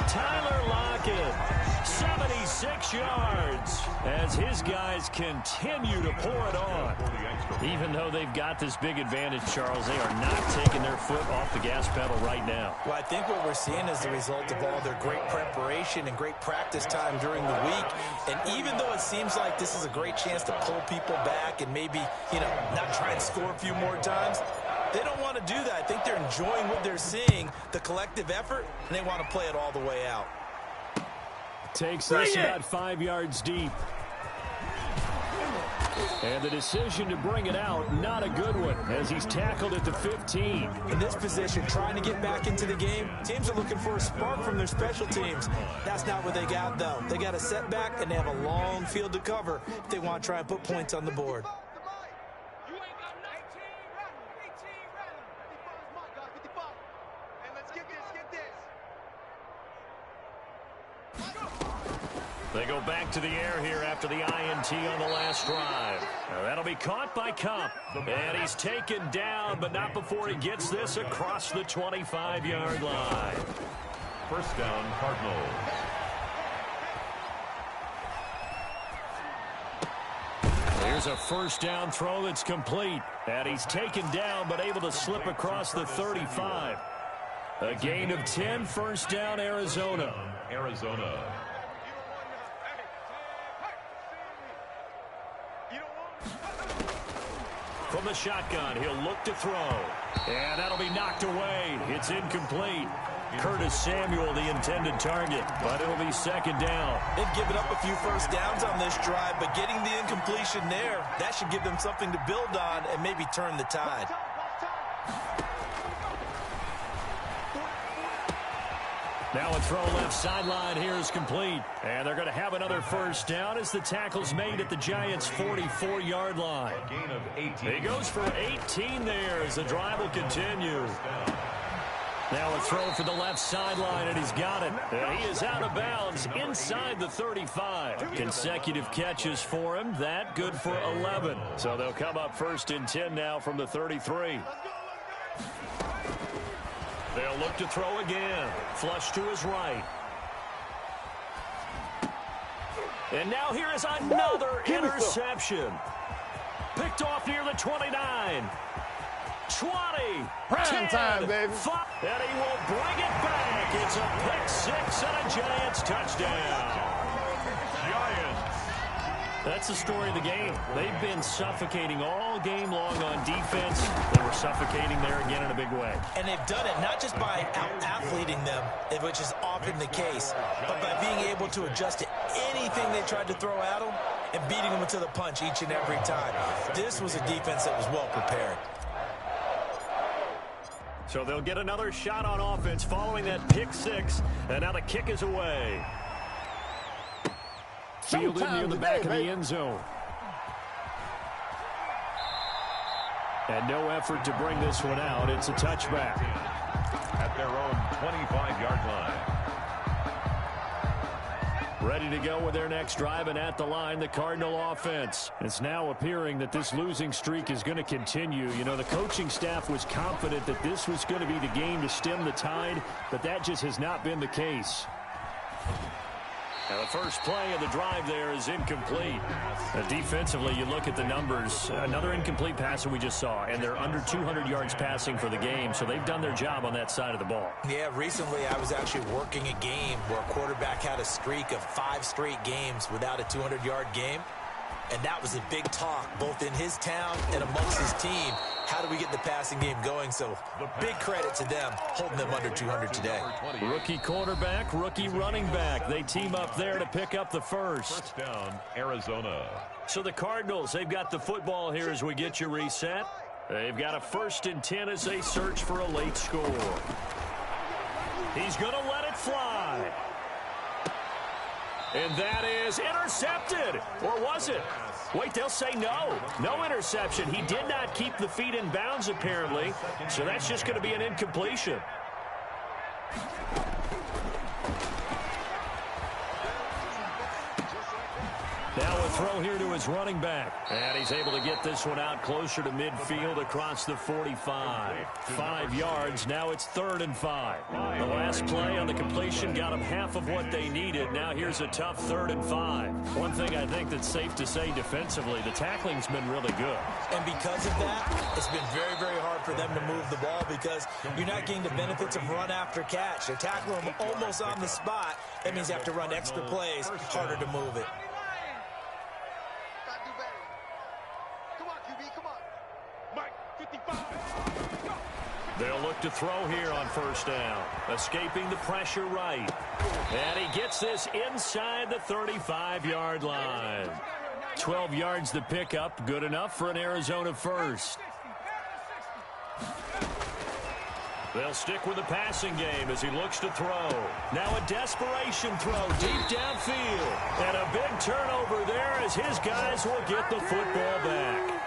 C: Tyler Lockett, 76 yards as his guys continue to pour it on. Even though they've got this big advantage, Charles, they are not taking their foot off the gas pedal right now.
G: Well, I think what we're seeing is the result of all their great preparation and great practice time during the week. And even though it seems like this is a great chance to pull people back and maybe, not try and score a few more times, they don't want to do that. I think they're enjoying what they're seeing, the collective effort, and they want to play it all the way out.
C: Takes this about 5 yards deep. And the decision to bring it out, not a good one, as he's tackled at the 15.
G: In this position, trying to get back into the game, teams are looking for a spark from their special teams. That's not what they got, though. They got a setback, and they have a long field to cover if they want to try and put points on the board.
C: They go back to the air here after the INT on the last drive. Now that'll be caught by Kupp. And he's taken down, but not before he gets this across the 25-yard line.
E: 1st down, Cardinals.
C: Here's a 1st down throw that's complete. And he's taken down, but able to slip across the 35. A gain of 10, 1st down, Arizona. From the shotgun, he'll look to throw. And that'll be knocked away. It's incomplete. Curtis Samuel, the intended target, but it'll be second down.
G: They've given up a few first downs on this drive, but getting the incompletion there, that should give them something to build on and maybe turn the tide.
C: Now a throw left sideline here is complete. And they're going to have another first down as the tackle's made at the Giants' 44-yard line.
E: Gain of 18.
C: He goes for 18 there as the drive will continue. Now a throw for the left sideline, and he's got it. And he is out of bounds inside the 35. Consecutive catches for him. That good for 11. So they'll come up first and 10 now from the 33. They'll look to throw again. Flush to his right. And now here is another interception. Picked off near the 29. 20.
H: Prime
C: 10,
H: time, baby.
C: 5, and he will bring it back. It's a pick six and a Giants touchdown.
E: Giants.
C: That's the story of the game. They've been suffocating all game long on defense. They were suffocating there again in a big way.
G: And they've done it not just by out-athleting them, which is often the case, but by being able to adjust to anything they tried to throw at them and beating them to the punch each and every time. This was a defense that was well prepared.
C: So they'll get another shot on offense following that pick six. And now the kick is away. Fielded near the back of the end zone. And no effort to bring this one out. It's a touchback.
E: At their own 25-yard line.
C: Ready to go with their next drive, and at the line, the Cardinal offense. It's now appearing that this losing streak is going to continue. You know, the coaching staff was confident that this was going to be the game to stem the tide, but that just has not been the case. Now the first play of the drive there is incomplete. Defensively, you look at the numbers. Another incomplete pass that we just saw, and they're under 200 yards passing for the game, so they've done their job on that side of the ball.
G: Yeah, recently I was actually working a game where a quarterback had a streak of 5 straight games without a 200-yard game. And that was a big talk, both in his town and amongst his team. How do we get the passing game going? So big credit to them, holding them under 200 today.
C: Rookie quarterback, rookie running back. They team up there to pick up the first.
E: First down, Arizona.
C: So the Cardinals, they've got the football here as we get you reset. They've got a 1st and 10 as they search for a late score. He's going to let it fly. And that is intercepted. Or was it? Wait, they'll say no. No interception. He did not keep the feet in bounds, apparently. So that's just going to be an incompletion. Now a throw here to his running back. And he's able to get this one out closer to midfield across the 45. 5 yards. Now it's 3rd and 5. The last play on the completion got them half of what they needed. Now here's a tough 3rd and 5. One thing I think that's safe to say defensively, the tackling's been really good.
G: And because of that, it's been very, very hard for them to move the ball because you're not getting the benefits of run after catch. They're tackling them almost on the spot. That means you have to run extra plays, harder to move it.
C: They'll look to throw here on 1st down. Escaping the pressure right. And he gets this inside the 35-yard line. 12 yards to pick up. Good enough for an Arizona first. They'll stick with the passing game as he looks to throw. Now a desperation throw deep downfield. And a big turnover there as his guys will get the football back.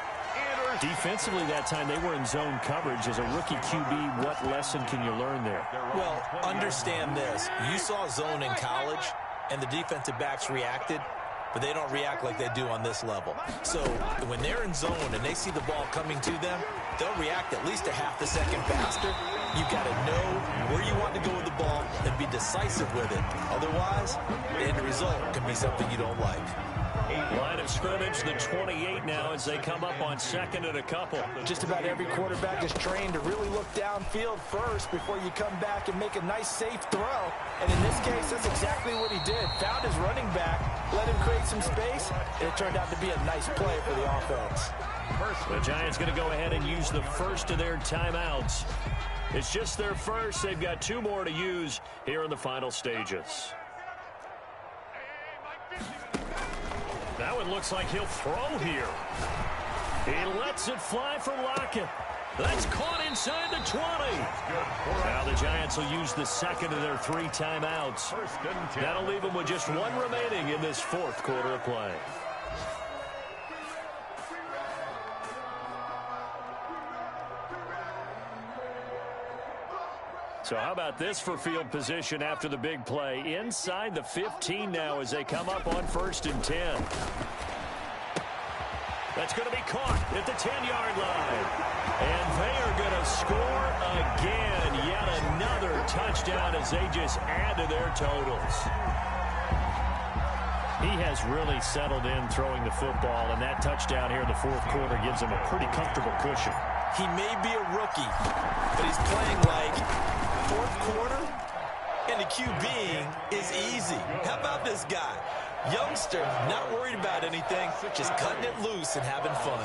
C: Defensively that time, they were in zone coverage. As a rookie QB, what lesson can you learn there?
G: Well, understand this. You saw zone in college, and the defensive backs reacted, but they don't react like they do on this level. So when they're in zone and they see the ball coming to them, they'll react at least a half a second faster. You've got to know where you want to go with the ball and be decisive with it. Otherwise, the end result can be something you don't like.
C: Line of scrimmage, the 28 now as they come up on second and a couple.
G: Just about every quarterback is trained to really look downfield first before you come back and make a nice, safe throw. And in this case, that's exactly what he did. Found his running back, let him create some space, and it turned out to be a nice play for the offense.
C: The Giants going to go ahead and use the first of their timeouts. It's just their first. They've got 2 more to use here in the final stages. That one looks like he'll throw here. He lets it fly for Lockett. That's caught inside the 20. Now the Giants will use the second of their 3 timeouts. That'll leave them with just 1 remaining in this 4th quarter of play. So how about this for field position after the big play? Inside the 15 now as they come up on 1st and 10. That's going to be caught at the 10-yard line. And they are going to score again. Yet another touchdown as they just add to their totals. He has really settled in throwing the football, and that touchdown here in the 4th quarter gives him a pretty comfortable cushion.
G: He may be a rookie, but he's playing like 4th quarter, and the QBing is easy. How about this guy? Youngster, not worried about anything, just cutting it loose and having fun.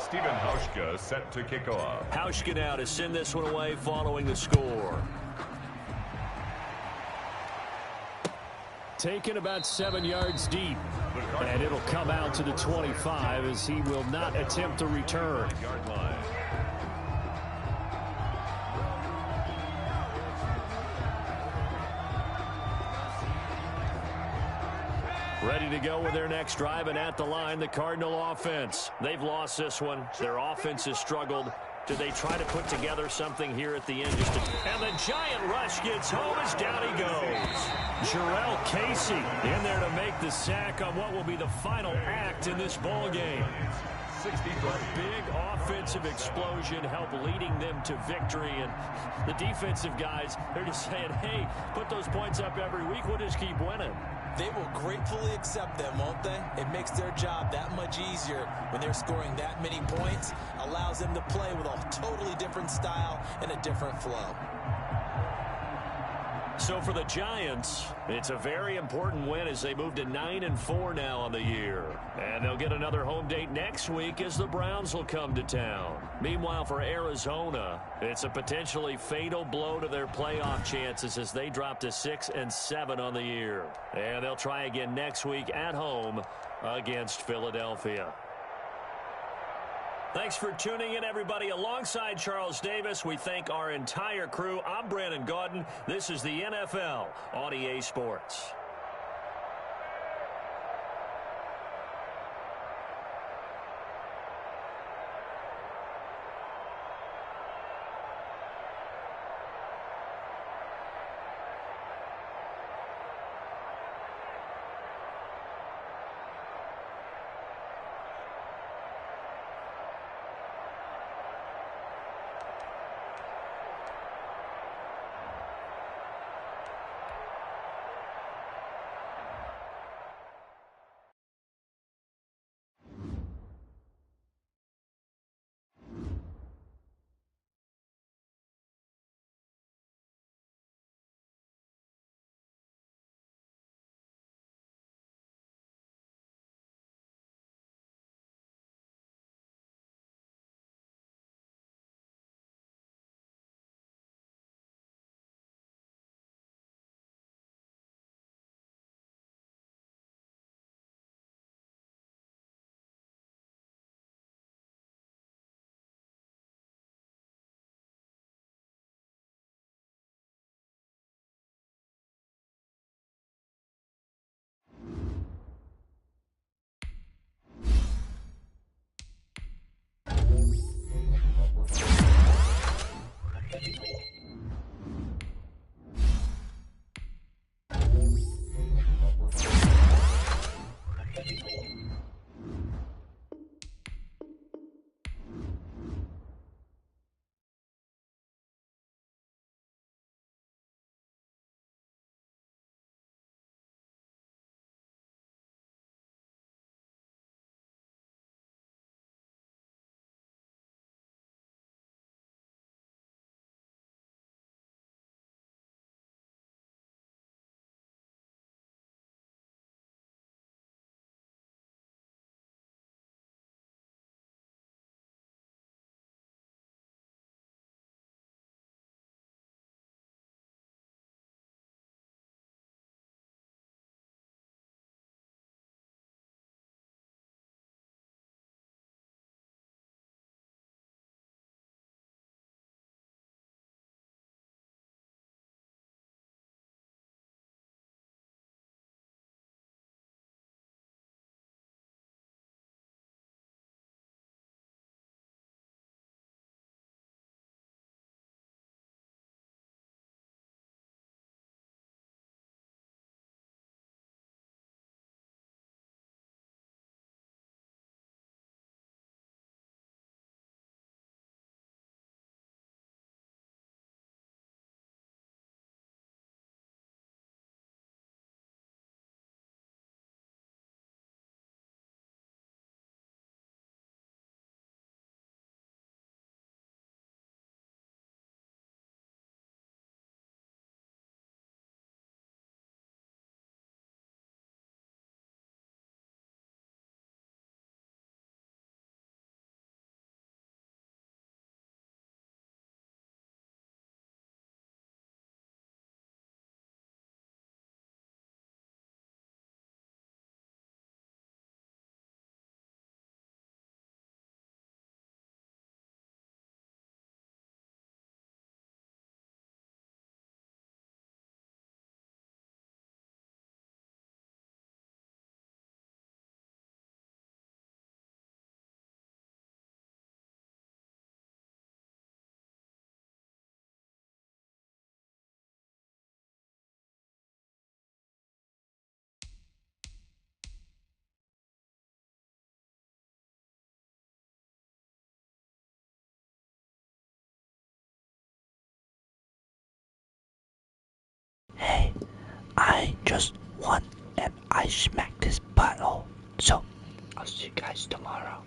E: Stephen Hauschka set to kick off.
C: Hauschka now to send this one away following the score. Taken about 7 yards deep. And it'll come out to the 25 as he will not attempt to return. Ready to go with their next drive, and at the line, the Cardinal offense. They've lost this one. Their offense has struggled. Do they try to put together something here at the end? And the giant rush gets home as down he goes. Jarrell Casey in there to make the sack on what will be the final act in this ball game. A big offensive explosion help leading them to victory. And the defensive guys, they're just saying, hey, put those points up every week. We'll just keep winning.
G: They will gratefully accept them, won't they? It makes their job that much easier when they're scoring that many points. Allows them to play with a totally different style and a different flow.
C: So for the Giants, it's a very important win as they move to 9-4 now on the year. And they'll get another home date next week as the Browns will come to town. Meanwhile, for Arizona, it's a potentially fatal blow to their playoff chances as they drop to 6-7 on the year. And they'll try again next week at home against Philadelphia. Thanks for tuning in, everybody. Alongside Charles Davis, we thank our entire crew. I'm Brandon Gaudin. This is the NFL on EA Sports.
A: just won, and I smacked his butthole. So, I'll see you guys tomorrow.